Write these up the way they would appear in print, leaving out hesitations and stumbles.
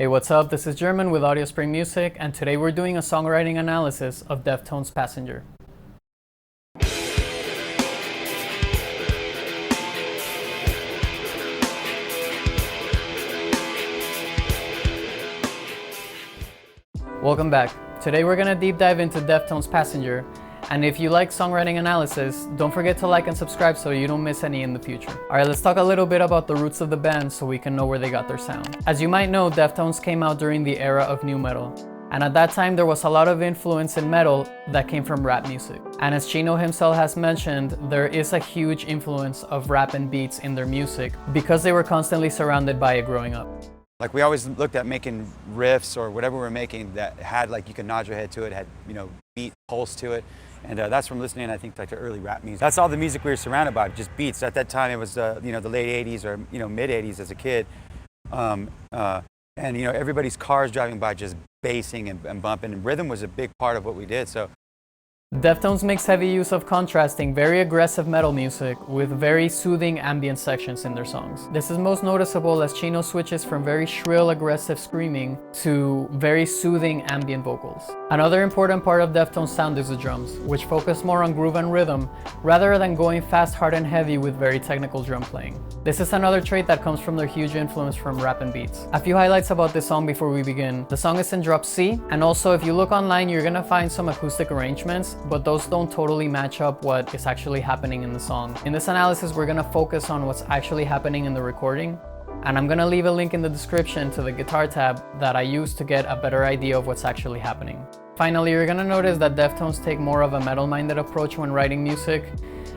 Hey, what's up? This is German with Audio Spring Music, and today we're doing a songwriting analysis of Deftones' Passenger. Welcome back. Today we're gonna deep dive into Deftones' Passenger, and if you like songwriting analysis, don't forget to like and subscribe so you don't miss any in the future. Alright, let's talk a little bit about the roots of the band so we can know where they got their sound. As you might know, Deftones came out during the era of nu metal, and at that time there was a lot of influence in metal that came from rap music. And as Chino himself has mentioned, there is a huge influence of rap and beats in their music because they were constantly surrounded by it growing up. Like, we always looked at making riffs or whatever we're making that had, like, you could nod your head to it, had, beat, pulse to it. And that's from listening, I think, like, to early rap music. That's all the music we were surrounded by, just beats. At that time, it was, the late 80s or, mid 80s as a kid. And, everybody's cars driving by just bassing and bumping. And rhythm was a big part of what we did. So Deftones makes heavy use of contrasting very aggressive metal music with very soothing ambient sections in their songs. This is most noticeable as Chino switches from very shrill aggressive screaming to very soothing ambient vocals. Another important part of Deftones' sound is the drums, which focus more on groove and rhythm rather than going fast, hard and heavy with very technical drum playing. This is another trait that comes from their huge influence from rap and beats. A few highlights about this song before we begin. The song is in drop C, and also if you look online you're gonna find some acoustic arrangements, but those don't totally match up what is actually happening in the song. In this analysis, we're gonna focus on what's actually happening in the recording, and I'm gonna leave a link in the description to the guitar tab that I used to get a better idea of what's actually happening. Finally, you're gonna notice that Deftones take more of a metal-minded approach when writing music,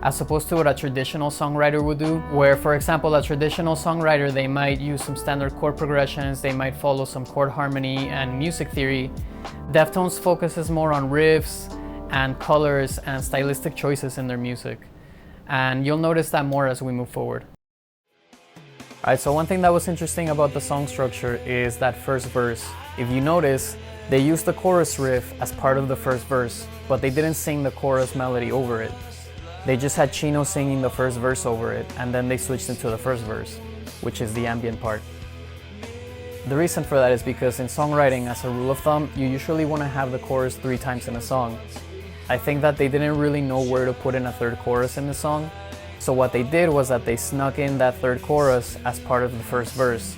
as opposed to what a traditional songwriter would do, where, for example, a traditional songwriter, they might use some standard chord progressions, they might follow some chord harmony and music theory. Deftones focuses more on riffs and colors and stylistic choices in their music. And you'll notice that more as we move forward. Alright, so one thing that was interesting about the song structure is that first verse. If you notice, they used the chorus riff as part of the first verse, but they didn't sing the chorus melody over it. They just had Chino singing the first verse over it, and then they switched into the first verse, which is the ambient part. The reason for that is because in songwriting, as a rule of thumb, you usually want to have the chorus 3 times in a song. I think that they didn't really know where to put in a third chorus in the song, so what they did was that they snuck in that third chorus as part of the first verse.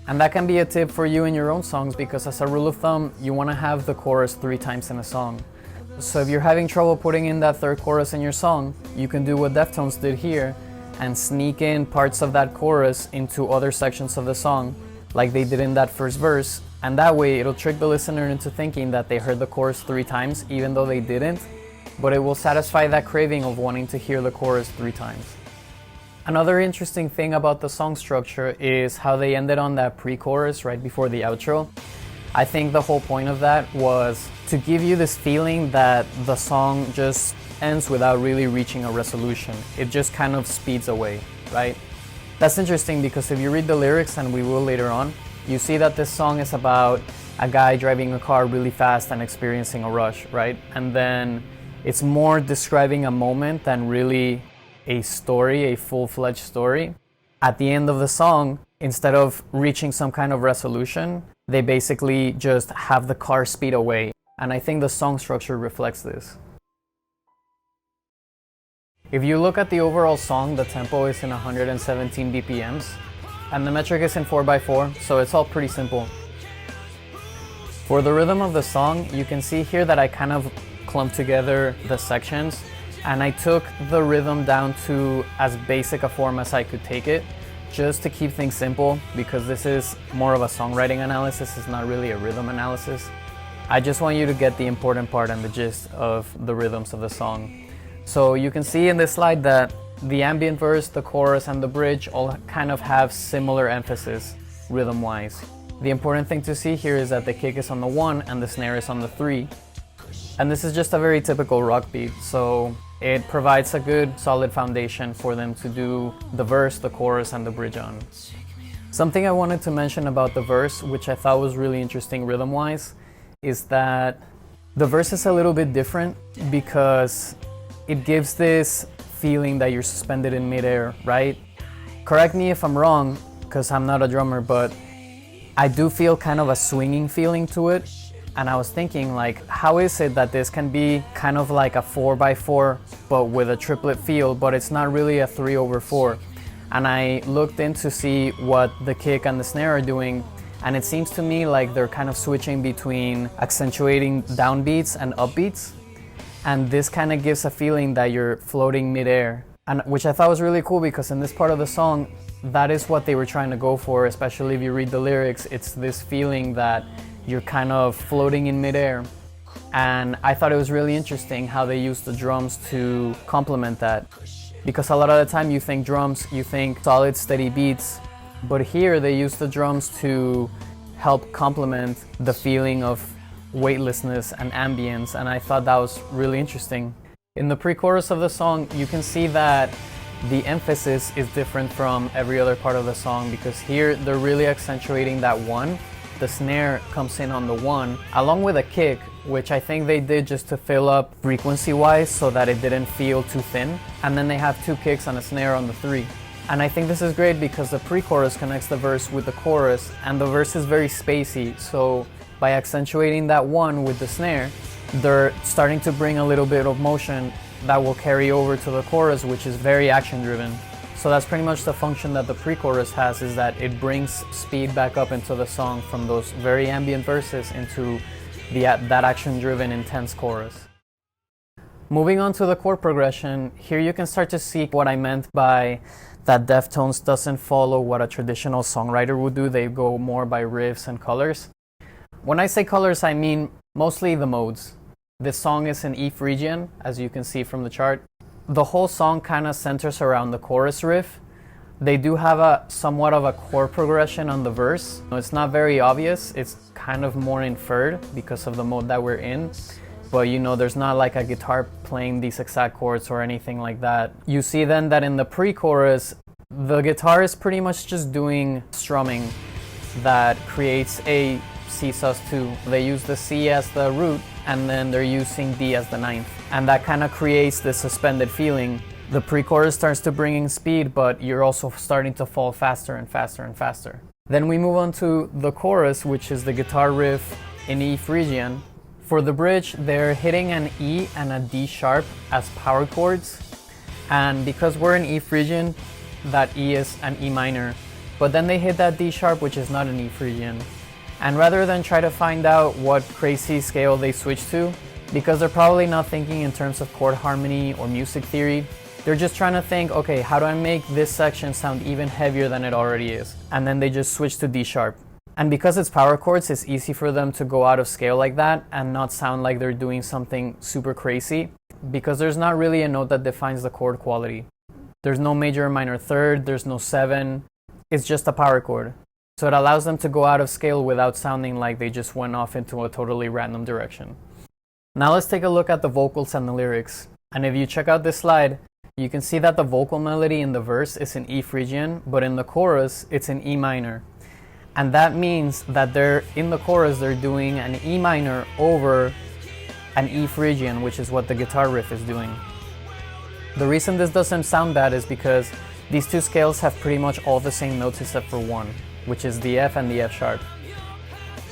And that can be a tip for you in your own songs because as a rule of thumb, you want to have the chorus 3 times in a song. So if you're having trouble putting in that third chorus in your song, you can do what Deftones did here and sneak in parts of that chorus into other sections of the song, like they did in that first verse, and that way it'll trick the listener into thinking that they heard the chorus 3 times even though they didn't, but it will satisfy that craving of wanting to hear the chorus 3 times. Another interesting thing about the song structure is how they ended on that pre-chorus right before the outro. I think the whole point of that was to give you this feeling that the song just ends without really reaching a resolution. It just kind of speeds away, right? That's interesting because if you read the lyrics, and we will later on, you see that this song is about a guy driving a car really fast and experiencing a rush, right? And then it's more describing a moment than really a story, a full-fledged story. At the end of the song, instead of reaching some kind of resolution, they basically just have the car speed away. And I think the song structure reflects this. If you look at the overall song, the tempo is in 117 BPMs, and the metric is in 4x4, so it's all pretty simple. For the rhythm of the song, you can see here that I kind of clumped together the sections, and I took the rhythm down to as basic a form as I could take it, just to keep things simple, because this is more of a songwriting analysis, it's not really a rhythm analysis. I just want you to get the important part and the gist of the rhythms of the song. So you can see in this slide that the ambient verse, the chorus, and the bridge all kind of have similar emphasis rhythm-wise. The important thing to see here is that the kick is on the 1 and the snare is on the 3. And this is just a very typical rock beat, so it provides a good solid foundation for them to do the verse, the chorus, and the bridge on. Something I wanted to mention about the verse, which I thought was really interesting rhythm-wise, is that the verse is a little bit different because it gives this feeling that you're suspended in midair, right? Correct me if I'm wrong, because I'm not a drummer, but I do feel kind of a swinging feeling to it. And I was thinking, like, how is it that this can be kind of like a 4x4 but with a triplet feel, but it's not really a 3/4? And I looked in to see what the kick and the snare are doing, and it seems to me like they're kind of switching between accentuating downbeats and upbeats, and this kind of gives a feeling that you're floating midair, and which I thought was really cool, because in this part of the song, that is what they were trying to go for. Especially if you read the lyrics, it's this feeling that you're kind of floating in midair. And I thought it was really interesting how they used the drums to complement that, because a lot of the time you think drums, you think solid steady beats, but here they use the drums to help complement the feeling of weightlessness and ambience, and I thought that was really interesting. In the pre-chorus of the song, you can see that the emphasis is different from every other part of the song, because here they're really accentuating that one. The snare comes in on the one, along with a kick, which I think they did just to fill up frequency-wise so that it didn't feel too thin. And then they have two kicks and a snare on the three. And I think this is great because the pre-chorus connects the verse with the chorus, and the verse is very spacey, so by accentuating that one with the snare, they're starting to bring a little bit of motion that will carry over to the chorus, which is very action-driven. So that's pretty much the function that the pre-chorus has, is that it brings speed back up into the song from those very ambient verses into that action-driven, intense chorus. Moving on to the chord progression, here you can start to see what I meant by that Deftones doesn't follow what a traditional songwriter would do. They go more by riffs and colors. When I say colors, I mean mostly the modes. This song is in E Phrygian, as you can see from the chart. The whole song kind of centers around the chorus riff. They do have a somewhat of a chord progression on the verse. It's not very obvious, it's kind of more inferred because of the mode that we're in. But you know, there's not like a guitar playing these exact chords or anything like that. You see then that in the pre-chorus, the guitar is pretty much just doing strumming that creates a C sus2. They use the C as the root, and then they're using D as the ninth. And that kind of creates this suspended feeling. The pre-chorus starts to bring in speed, but you're also starting to fall faster and faster and faster. Then we move on to the chorus, which is the guitar riff in E Phrygian. For the bridge, they're hitting an E and a D sharp as power chords. And because we're in E Phrygian, that E is an E minor. But then they hit that D sharp, which is not an E Phrygian. And rather than try to find out what crazy scale they switch to, because they're probably not thinking in terms of chord harmony or music theory, they're just trying to think, okay, how do I make this section sound even heavier than it already is? And then they just switch to D sharp. And because it's power chords, it's easy for them to go out of scale like that and not sound like they're doing something super crazy, because there's not really a note that defines the chord quality. There's no major or minor third, there's no seven, it's just a power chord. So it allows them to go out of scale without sounding like they just went off into a totally random direction. Now let's take a look at the vocals and the lyrics. And if you check out this slide, you can see that the vocal melody in the verse is in E Phrygian, but in the chorus, it's in E minor. And that means that in the chorus, they're doing an E minor over an E Phrygian, which is what the guitar riff is doing. The reason this doesn't sound bad is because these two scales have pretty much all the same notes except for one, which is the F and the F sharp.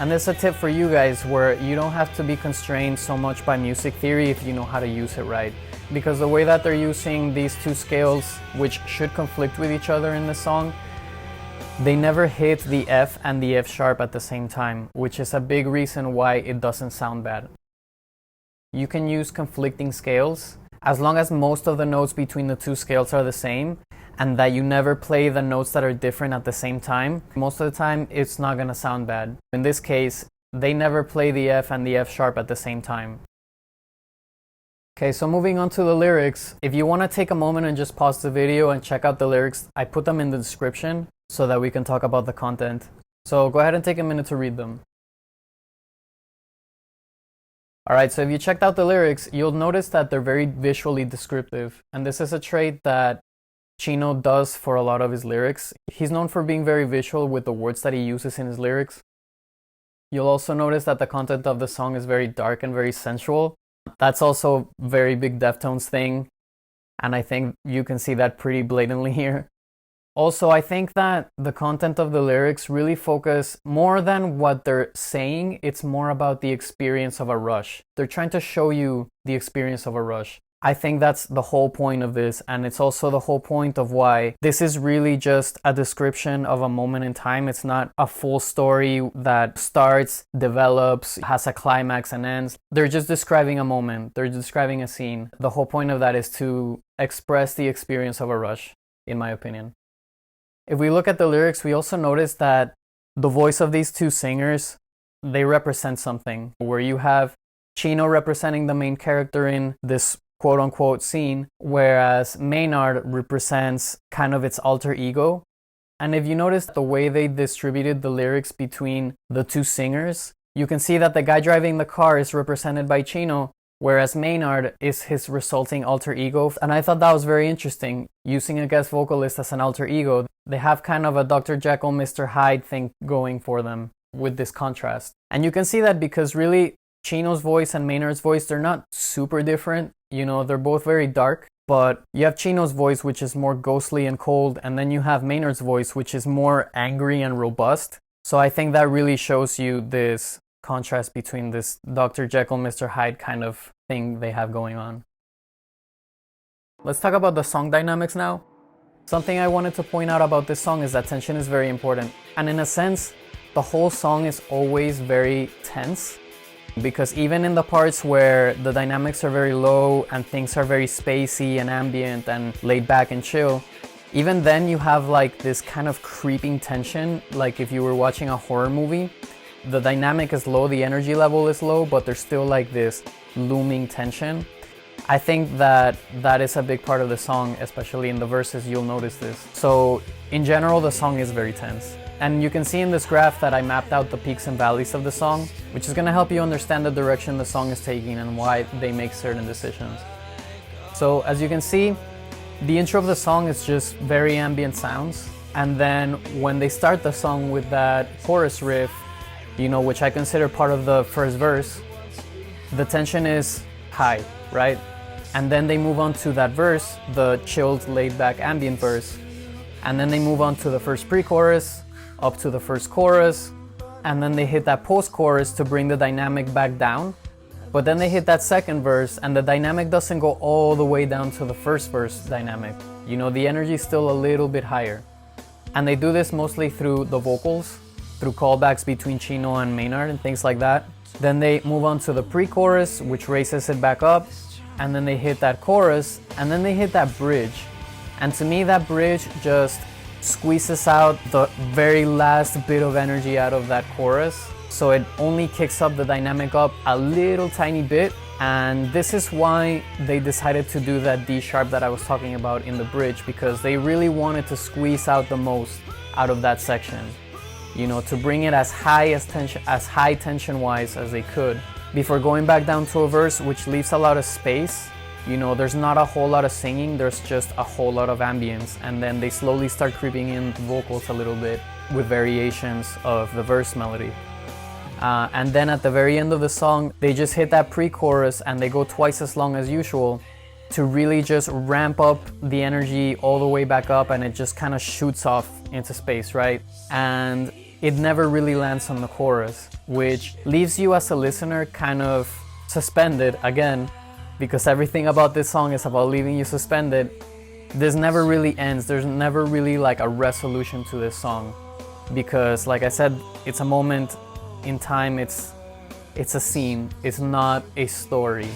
And this is a tip for you guys, where you don't have to be constrained so much by music theory if you know how to use it right. Because the way that they're using these two scales, which should conflict with each other in the song, they never hit the F and the F sharp at the same time, which is a big reason why it doesn't sound bad. You can use conflicting scales as long as most of the notes between the two scales are the same, and that you never play the notes that are different at the same time. Most of the time, it's not gonna sound bad. In this case, they never play the F and the F sharp at the same time. Okay, so moving on to the lyrics. If you wanna take a moment and just pause the video and check out the lyrics, I put them in the description so that we can talk about the content. So go ahead and take a minute to read them. Alright, so if you checked out the lyrics, you'll notice that they're very visually descriptive. And this is a trait that Chino does for a lot of his lyrics. He's known for being very visual with the words that he uses in his lyrics. You'll also notice that the content of the song is very dark and very sensual. That's also a very big Deftones thing, and I think you can see that pretty blatantly here. Also, I think that the content of the lyrics really focus more than what they're saying. It's more about the experience of a rush. They're trying to show you the experience of a rush. I think that's the whole point of this, and it's also the whole point of why this is really just a description of a moment in time. It's not a full story that starts, develops, has a climax, and ends. They're just describing a moment. They're describing a scene. The whole point of that is to express the experience of a rush, in my opinion. If we look at the lyrics, we also notice that the voice of these two singers, they represent something. Where you have Chino representing the main character in this quote-unquote scene, whereas Maynard represents kind of its alter ego. And if you notice the way they distributed the lyrics between the two singers, you can see that the guy driving the car is represented by Chino, whereas Maynard is his resulting alter ego. And I thought that was very interesting, using a guest vocalist as an alter ego. They have kind of a Dr. Jekyll, Mr. Hyde thing going for them with this contrast. And you can see that because really Chino's voice and Maynard's voice, they're not super different. You know, they're both very dark, but you have Chino's voice, which is more ghostly and cold, and then you have Maynard's voice, which is more angry and robust. So I think that really shows you this contrast between this Dr. Jekyll, Mr. Hyde kind of thing they have going on. Let's talk about the song dynamics now. Something I wanted to point out about this song is that tension is very important. And in a sense, the whole song is always very tense, because even in the parts where the dynamics are very low and things are very spacey and ambient and laid back and chill, even then you have like this kind of creeping tension, like if you were watching a horror movie. The dynamic is low, the energy level is low, but there's still like this looming tension. I think that is a big part of the song, especially in the verses, you'll notice this. So in general, the song is very tense. And you can see in this graph that I mapped out the peaks and valleys of the song, which is going to help you understand the direction the song is taking and why they make certain decisions. So as you can see, the intro of the song is just very ambient sounds. And then when they start the song with that chorus riff, you know, which I consider part of the first verse, the tension is high, right? And then they move on to that verse, the chilled, laid-back ambient verse. And then they move on to the first pre-chorus, up to the first chorus, and then they hit that post-chorus to bring the dynamic back down. But then they hit that second verse, and the dynamic doesn't go all the way down to the first verse dynamic. You know, the energy is still a little bit higher. And they do this mostly through the vocals, through callbacks between Chino and Maynard and things like that. Then they move on to the pre-chorus, which raises it back up, and then they hit that chorus, and then they hit that bridge. And to me, that bridge just squeezes out the very last bit of energy out of that chorus. So it only kicks up the dynamic up a little tiny bit. And this is why they decided to do that D sharp that I was talking about in the bridge, because they really wanted to squeeze out the most out of that section. You know, to bring it as high tension wise as they could before going back down to a verse, which leaves a lot of space. You know, there's not a whole lot of singing, there's just a whole lot of ambience, and then they slowly start creeping in vocals a little bit with variations of the verse melody. And then at the very end of the song, they just hit that pre-chorus and they go twice as long as usual to really just ramp up the energy all the way back up, and it just kind of shoots off into space, right? And it never really lands on the chorus, which leaves you as a listener kind of suspended again, because everything about this song is about leaving you suspended. This never really ends. There's never really like a resolution to this song, because like I said, it's a moment in time, it's a scene, it's not a story.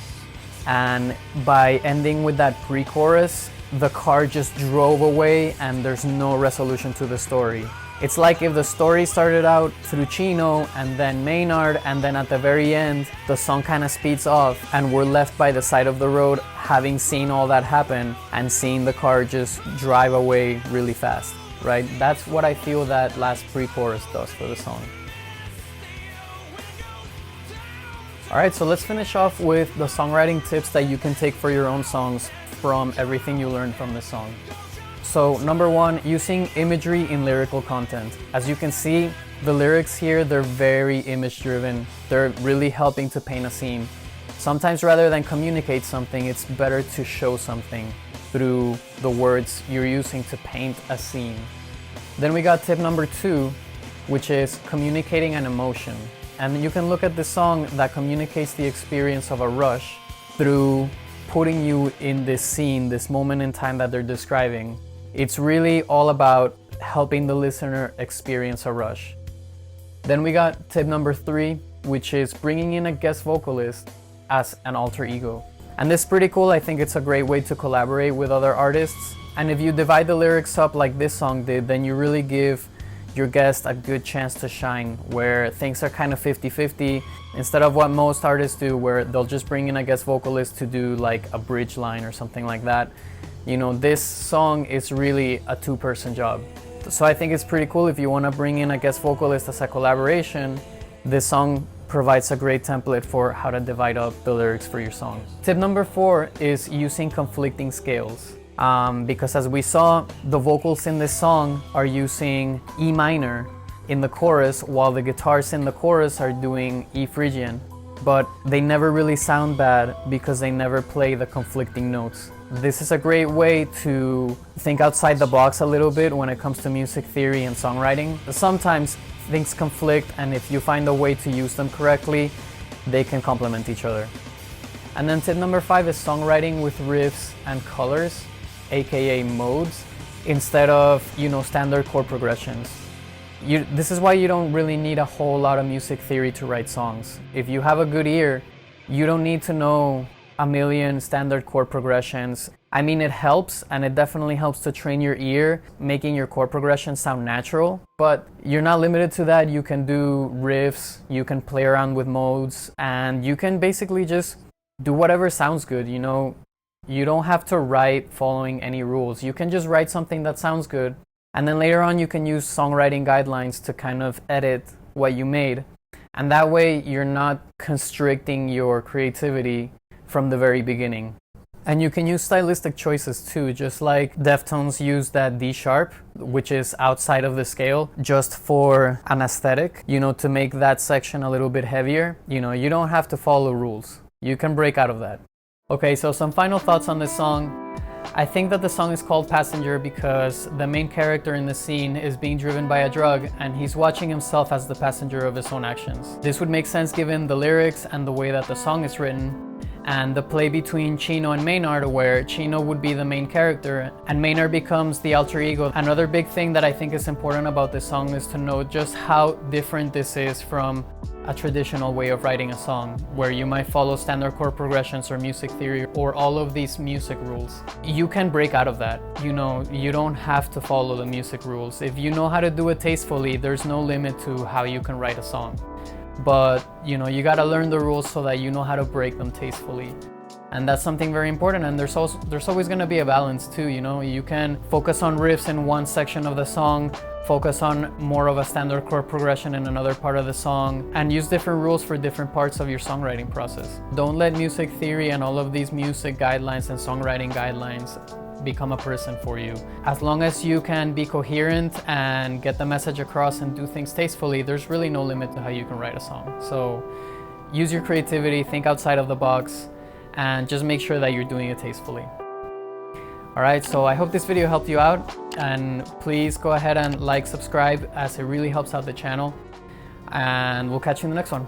And by ending with that pre-chorus, the car just drove away and there's no resolution to the story. It's like if the story started out through Chino and then Maynard, and then at the very end, the song kind of speeds off and we're left by the side of the road having seen all that happen and seeing the car just drive away really fast, right? That's what I feel that last pre-chorus does for the song. All right, so let's finish off with the songwriting tips that you can take for your own songs from everything you learned from this song. So number one, using imagery in lyrical content. As you can see, the lyrics here, they're very image driven. They're really helping to paint a scene. Sometimes rather than communicate something, it's better to show something. through the words you're using to paint a scene. Then we got tip number 2, which is communicating an emotion. And you can look at the song that communicates the experience of a rush through putting you in this scene, this moment in time that they're describing. It's really all about helping the listener experience a rush. Then we got tip number 3, which is bringing in a guest vocalist as an alter ego. And this is pretty cool. I think it's a great way to collaborate with other artists. And if you divide the lyrics up like this song did, then you really give your guest a good chance to shine, where things are kind of 50-50 instead of what most artists do, where they'll just bring in a guest vocalist to do like a bridge line or something like that. You know, this song is really a two-person job. So I think it's pretty cool if you want to bring in a guest vocalist as a collaboration. This song provides a great template for how to divide up the lyrics for your song. Tip number 4 is using conflicting scales. Because as we saw, the vocals in this song are using E minor in the chorus, while the guitars in the chorus are doing E Phrygian. But they never really sound bad because they never play the conflicting notes. This is a great way to think outside the box a little bit when it comes to music theory and songwriting. Sometimes things conflict, and if you find a way to use them correctly, they can complement each other. And then tip number 5 is songwriting with riffs and colors, aka modes, instead of, standard chord progressions. This is why you don't really need a whole lot of music theory to write songs. If you have a good ear, you don't need to know a million standard chord progressions. I mean, it helps, and it definitely helps to train your ear, making your chord progressions sound natural, but you're not limited to that. You can do riffs, you can play around with modes, and you can basically just do whatever sounds good. You don't have to write following any rules. You can just write something that sounds good, and then later on you can use songwriting guidelines to kind of edit what you made. And that way you're not constricting your creativity from the very beginning. And you can use stylistic choices too, just like Deftones used that D sharp, which is outside of the scale, just for an aesthetic, to make that section a little bit heavier. You don't have to follow rules. You can break out of that. Okay, so some final thoughts on this song. I think that the song is called Passenger because the main character in the scene is being driven by a drug, and he's watching himself as the passenger of his own actions. This would make sense given the lyrics and the way that the song is written, and the play between Chino and Maynard, where Chino would be the main character and Maynard becomes the alter ego. Another big thing that I think is important about this song is to note just how different this is from a traditional way of writing a song, where you might follow standard chord progressions or music theory or all of these music rules. You can break out of that. You don't have to follow the music rules. If you know how to do it tastefully, there's no limit to how you can write a song. But you gotta learn the rules so that you know how to break them tastefully. And that's something very important, and there's always gonna be a balance too. You can focus on riffs in one section of the song, focus on more of a standard chord progression in another part of the song, and use different rules for different parts of your songwriting process. Don't let music theory and all of these music guidelines and songwriting guidelines become a prison for you. As long as you can be coherent and get the message across and do things tastefully, there's really no limit to how you can write a song. So use your creativity, think outside of the box, and just make sure that you're doing it tastefully. Alright, so I hope this video helped you out, and please go ahead and subscribe, as it really helps out the channel, and we'll catch you in the next one.